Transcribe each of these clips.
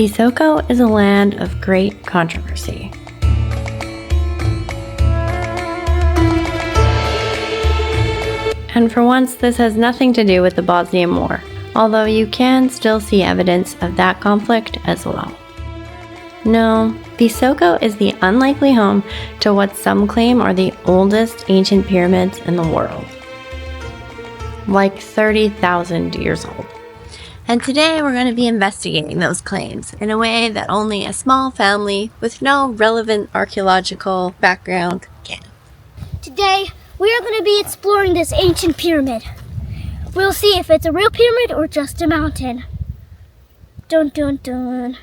Visoko is a land of great controversy. And for once, this has nothing to do with the Bosnian War, although you can still see evidence of that conflict as well. No, Visoko is the unlikely home to what some claim are the oldest ancient pyramids in the world. Like 30,000 years old. And today we're going to be investigating those claims in a way that only a small family with no relevant archaeological background can. Today, we are going to be exploring this ancient pyramid. We'll see if it's a real pyramid or just a mountain. Dun dun dun.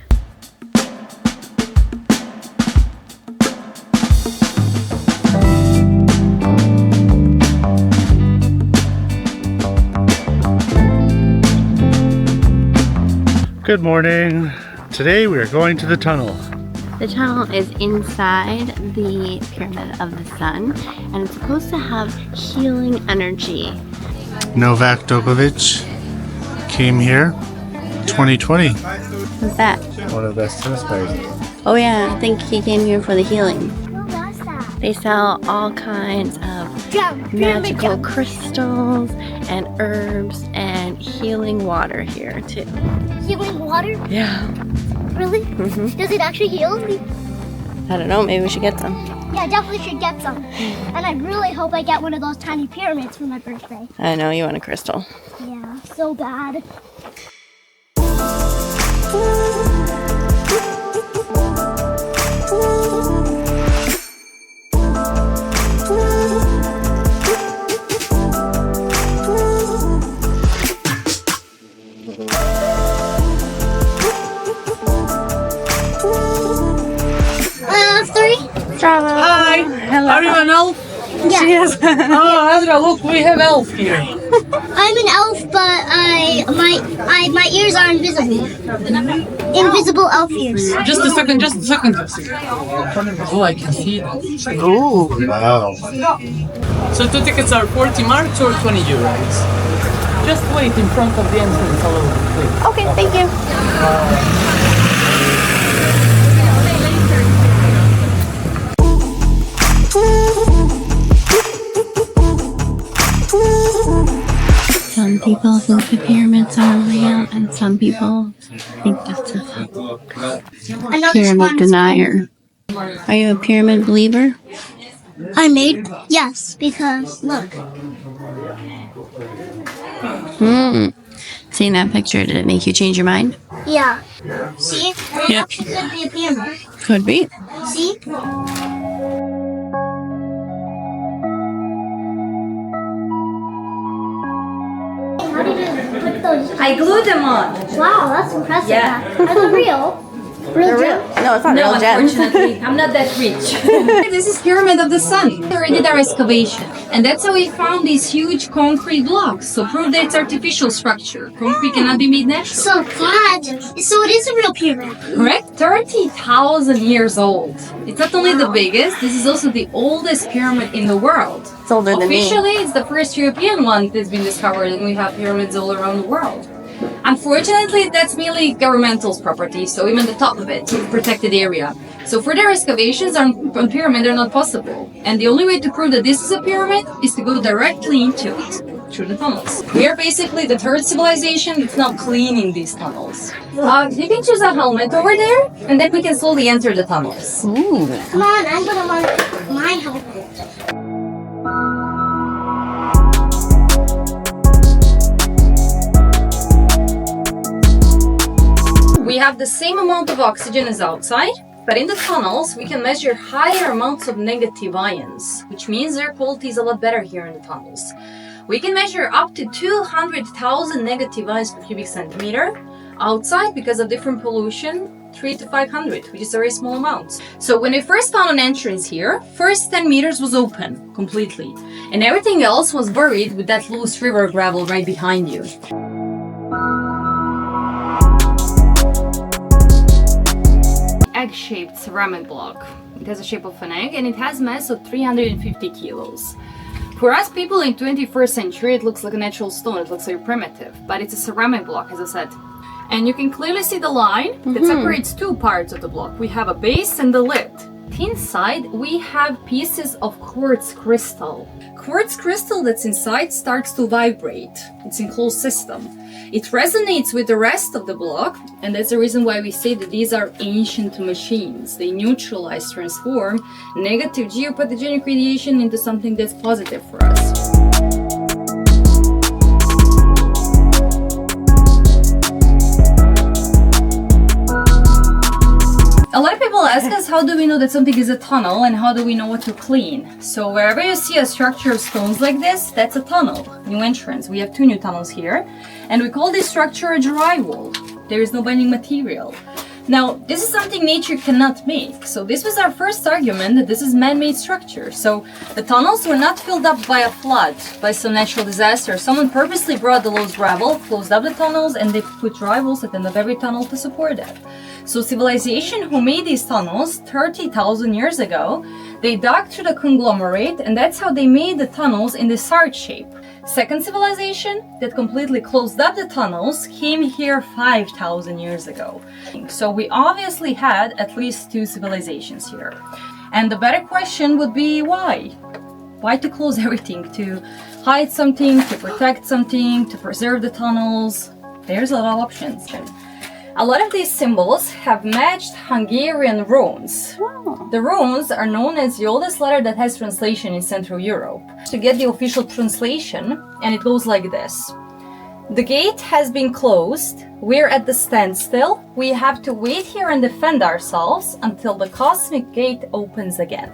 Good morning. Today we are going to the tunnel. The tunnel is inside the Pyramid of the Sun, and it's supposed to have healing energy. Novak Djokovic came here 2020. What's that? One of the best tennis players. Oh yeah, I think he came here for the healing. What was that? They sell all kinds of magical crystals and herbs and healing water here too. Healing water? Yeah. Really? Mm-hmm. Does it actually heal me? I don't know, maybe we should get some. Yeah, I definitely should get some. And I really hope I get one of those tiny pyramids for my birthday. I know, you want a crystal. Yeah, so bad. Hi! Hello. Are you an elf? Yeah. Yes. Oh, Ezra, look, we have elf here. I'm an elf, but my ears are invisible. Invisible elf ears. Just a second. Oh, I can see that. Oh, wow. So 2 tickets are 40 marks or 20 euros? Just wait in front of the entrance a little bit, please. Okay, thank you. Some people think the pyramids are real, and some people think that's a fake. Pyramid denier. Are you a pyramid believer? I made yes, because look. Seeing that picture, did it make you change your mind? Yeah. See? It Yeah. actually could be a pyramid. Could be. See? How did you put those? I glued them on. Wow, that's impressive. Yeah. Are they real? Real gems? No, it's not No, real gems. unfortunately, I'm not that rich. This is Pyramid of the Sun. We already did our excavation. And that's how we found these huge concrete blocks. So prove that it's artificial structure. Concrete cannot be made natural. So it is a real pyramid. Correct? 30,000 years old. It's not only the biggest, this is also the oldest pyramid in the world. It's older than me. Officially, it's the first European one that's been discovered, and we have pyramids all around the world. Unfortunately, that's merely governmental property, so even the top of it is a protected area. So further excavations on pyramid are not possible. And the only way to prove that this is a pyramid is to go directly into it, through the tunnels. We are basically the third civilization that's now cleaning these tunnels. You can choose a helmet over there, and then we can slowly enter the tunnels. Ooh. Come on, I'm gonna want my helmet. We have the same amount of oxygen as outside, but in the tunnels we can measure higher amounts of negative ions, which means air quality is a lot better here in the tunnels. We can measure up to 200,000 negative ions per cubic centimeter. Outside, because of different pollution, 3 to 500, which is a very small amount. So when we first found an entrance here, first 10 meters was open completely, and everything else was buried with that loose river gravel right behind you. Egg-shaped ceramic block. It has the shape of an egg and it has mass of 350 kilos. For us people in 21st century, it looks like a natural stone, it looks very primitive, but it's a ceramic block, as I said. And you can clearly see the line that separates two parts of the block. We have a base and the lid. Inside, we have pieces of quartz crystal. Quartz crystal that's inside starts to vibrate. It's in closed system. It resonates with the rest of the block, and that's the reason why we say that these are ancient machines. They neutralize, transform negative geopathogenic radiation into something that's positive for us. A lot of people ask us, how do we know that something is a tunnel and how do we know what to clean? So wherever you see a structure of stones like this, that's a tunnel, new entrance. We have 2 new tunnels here, and we call this structure a drywall. There is no binding material. Now, this is something nature cannot make. So this was our first argument, that this is man-made structure. So the tunnels were not filled up by a flood, by some natural disaster. Someone purposely brought the loose gravel, closed up the tunnels, and they put drywalls at the end of every tunnel to support that. So civilization who made these tunnels 30,000 years ago, they dug through the conglomerate, and that's how they made the tunnels in this heart shape. Second civilization that completely closed up the tunnels came here 5,000 years ago. So we obviously had at least 2 civilizations here. And the better question would be why? Why to close everything? To hide something, to protect something, to preserve the tunnels? There's a lot of options. A lot of these symbols have matched Hungarian runes. Oh. The runes are known as the oldest letter that has translation in Central Europe. To get the official translation, and it goes like this. The gate has been closed. We're at the standstill. We have to wait here and defend ourselves until the cosmic gate opens again.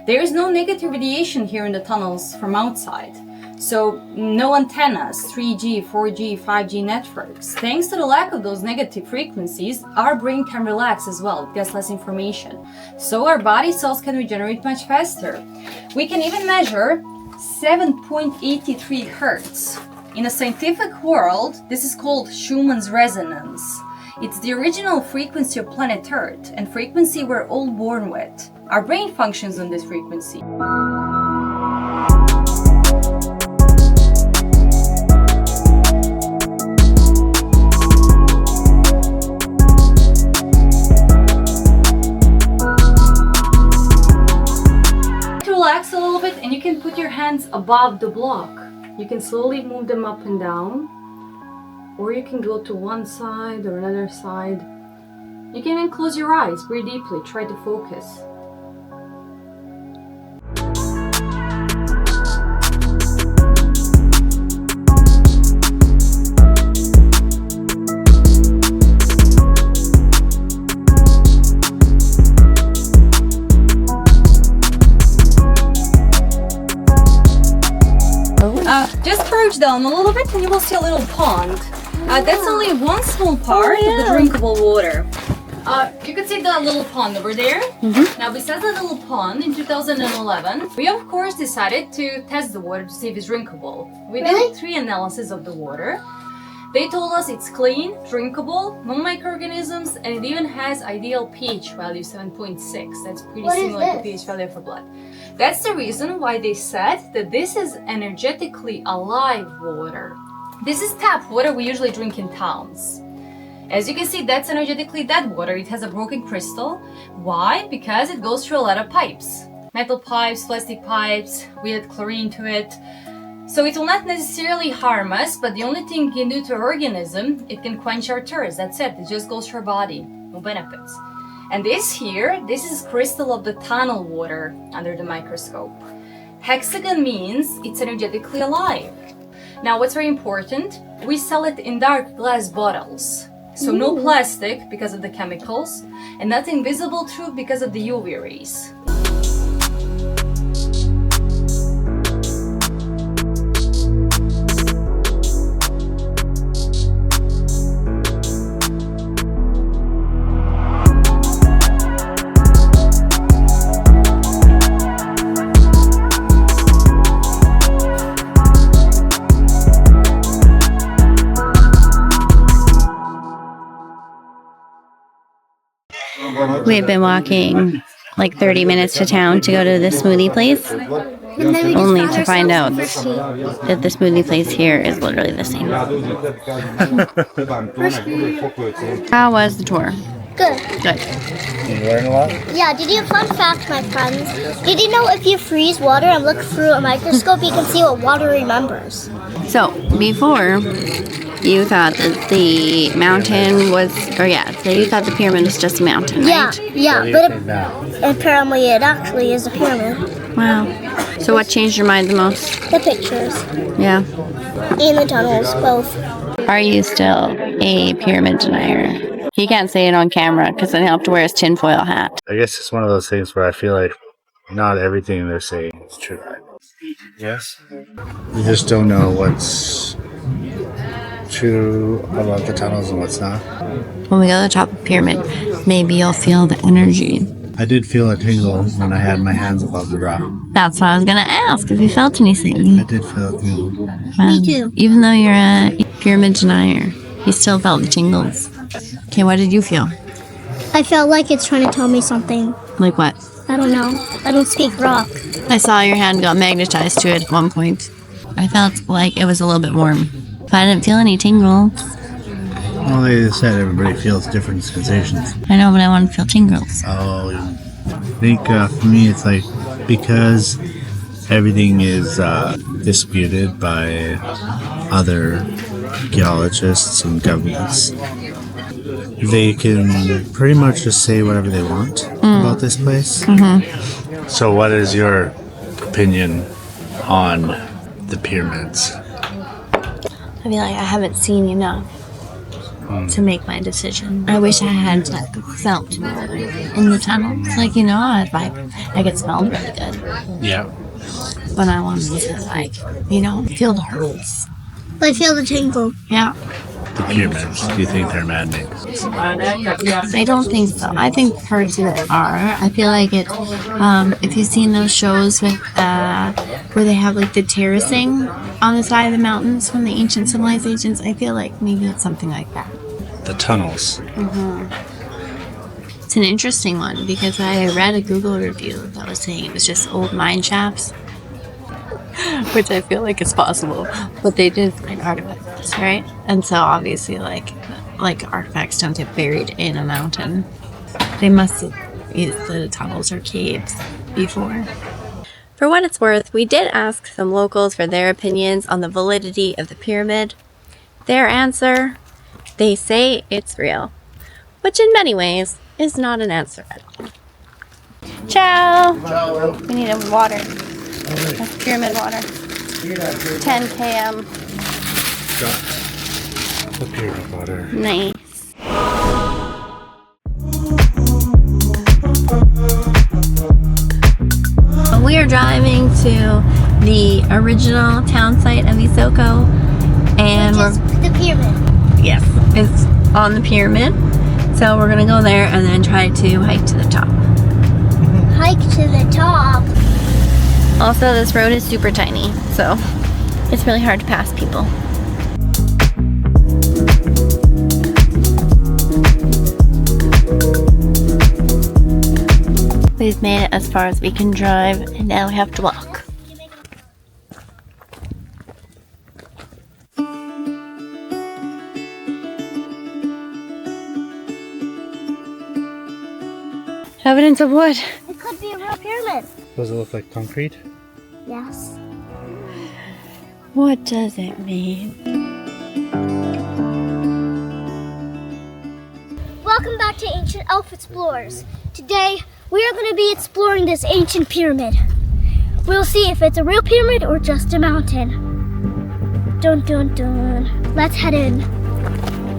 There is no negative radiation here in the tunnels from outside. So no antennas, 3G, 4G, 5G networks. Thanks to the lack of those negative frequencies, our brain can relax as well, it gets less information. So our body cells can regenerate much faster. We can even measure 7.83 hertz. In a scientific world, this is called Schumann's resonance. It's the original frequency of planet Earth, and frequency we're all born with. Our brain functions on this frequency. Relax a little bit, and you can put your hands above the block. You can slowly move them up and down, or you can go to one side or another side. You can even close your eyes, breathe deeply, try to focus. Just crouch down a little bit and you will see a little pond. That's only one small part of the drinkable water. You can see the little pond over there. Now, besides the little pond, in 2011, we of course decided to test the water to see if it's drinkable. We did 3 analyses of the water. They told us it's clean, drinkable, no microorganisms, and it even has ideal pH value 7.6. That's pretty similar to pH value for blood. That's the reason why they said that this is energetically alive water. This is tap water we usually drink in towns. As you can see, that's energetically dead water. It has a broken crystal. Why? Because it goes through a lot of pipes. Metal pipes, plastic pipes, we add chlorine to it. So it will not necessarily harm us, but the only thing it can do to our organism, it can quench our thirst. That's it. It just goes to our body. No benefits. And this here, this is crystal of the tunnel water under the microscope. Hexagon means it's energetically alive. Now, what's very important, we sell it in dark glass bottles. So no plastic because of the chemicals, and nothing visible through because of the UV rays. We've been walking like 30 minutes to town to go to the smoothie place, And then we just only found to find out ourselves a frisbee. that the smoothie place here is literally the same. How was the tour? Good. Good. You learn a lot? Yeah, did you, fun fact, my friends, did you know if you freeze water and look through a microscope, you can see what water remembers? So, before, you thought that the mountain was, so you thought the pyramid was just a mountain, right? Yeah, but apparently it actually is a pyramid. Wow. So what changed your mind the most? The pictures Yeah. and the tunnels, both. Are you still a pyramid denier? He can't say it on camera because then he'll have to wear his tinfoil hat. I guess it's one of those things where I feel like not everything they're saying is true. Yes? You just don't know what's true about the tunnels and what's not. When we go to the top of the pyramid, maybe you'll feel the energy. I did feel a tingle when I had my hands above the rock. That's what I was going to ask, if you felt anything. I did feel a tingle. Me too. Even though you're a pyramid denier, you still felt the tingles. Okay, what did you feel? I felt like it's trying to tell me something. Like what? I don't know. I don't speak rock. I saw your hand got magnetized to it at one point. I felt like it was a little bit warm. But I didn't feel any tingles. Well, they said everybody feels different sensations. I know, but I want to feel tingles. Oh, I think for me it's like because everything is disputed by other geologists and governments, they can pretty much just say whatever they want about this place. Mm-hmm. So what is your opinion on the pyramids? I feel like I haven't seen enough to make my decision. I wish I had like felt in the tunnels. Like, you know, I could smell really good. Yeah. But I wanted to like, you know, feel the hurts. I feel the tingle. Yeah. The pyramids, do you think they're man-made? I don't think so. I think parts of it are. I feel like it, if you've seen those shows with, where they have like the terracing on the side of the mountains from the ancient civilizations, I feel like maybe it's something like that. The tunnels. It's an interesting one because I read a Google review that was saying it was just old mine shafts, which I feel like is possible, but they did find artifacts, right? And so obviously, like artifacts don't get buried in a mountain. They must have used the tunnels or caves before. For what it's worth, we did ask some locals for their opinions on the validity of the pyramid. Their answer: they say it's real, which in many ways is not an answer at all. Ciao! Ciao. We need a water. That's pyramid water. 10 km. Got the pyramid water. Nice. We are driving to the original town site of Visoko, and Which is the pyramid. yes, it's on the pyramid. So we're gonna go there and then try to hike to the top. Hike to the top. Also, this road is super tiny, so it's really hard to pass people. We've made it as far as we can drive, and now we have to walk. Evidence of what? It could be a real pyramid. Does it look like concrete? Yes. What does it mean? Welcome back to Ancient Elf Explorers. Today, we are going to be exploring this ancient pyramid. We'll see if it's a real pyramid or just a mountain. Dun dun dun. Let's head in.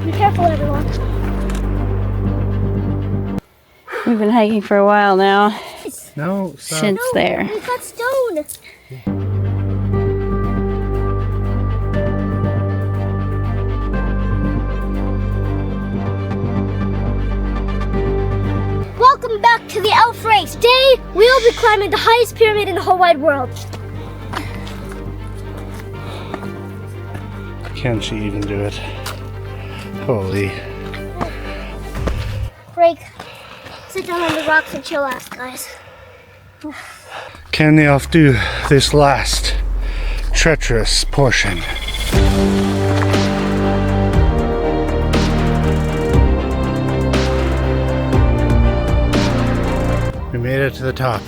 Be careful, everyone. We've been hiking for a while now. No, stop. Since there. We've got stone. Welcome back to the Elf Race. Today, we'll be climbing the highest pyramid in the whole wide world. Can she even do it? Holy. Break. sit down on the rocks and chillax, guys. Can they off do this last treacherous portion? We made it to the top.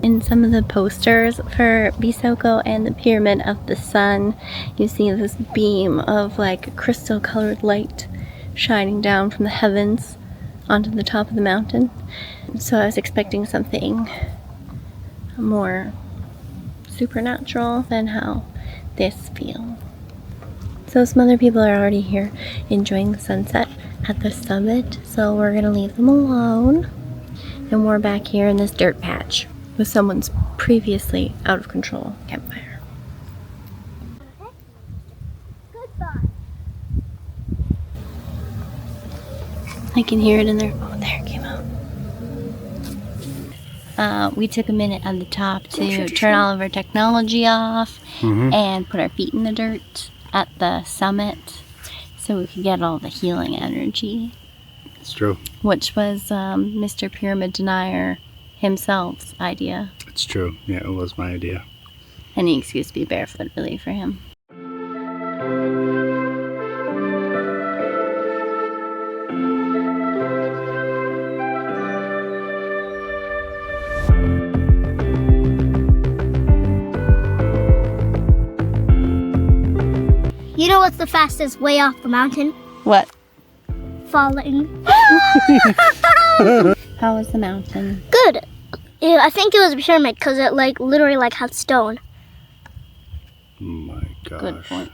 In some of the posters for Visoko and the Pyramid of the Sun, you see this beam of like crystal colored light shining down from the heavens onto the top of the mountain. So I was expecting something more supernatural than how this feels. So some other people are already here enjoying the sunset at the summit, so we're gonna leave them alone. And we're back here in this dirt patch with someone's previously out of control campfire. Goodbye. I can hear it in there. Oh, there it came out. We took a minute at the top to turn all of our technology off and put our feet in the dirt at the summit so we could get all the healing energy. It's true. Which was Mr. Pyramid Denier himself's idea. It's true. Yeah, it was my idea. Any excuse to be barefoot, really, for him. You know what's the fastest way off the mountain? What? Falling. How was the mountain? Good. Yeah, I think it was a pyramid because it like literally like had stone. Oh my gosh. Good point.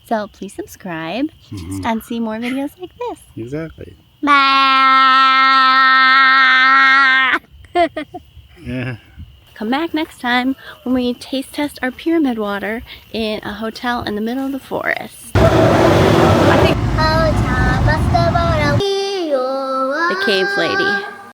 So please subscribe and see more videos like this. Exactly. Yeah. Come back next time when we taste test our pyramid water in a hotel in the middle of the forest. The cave lady.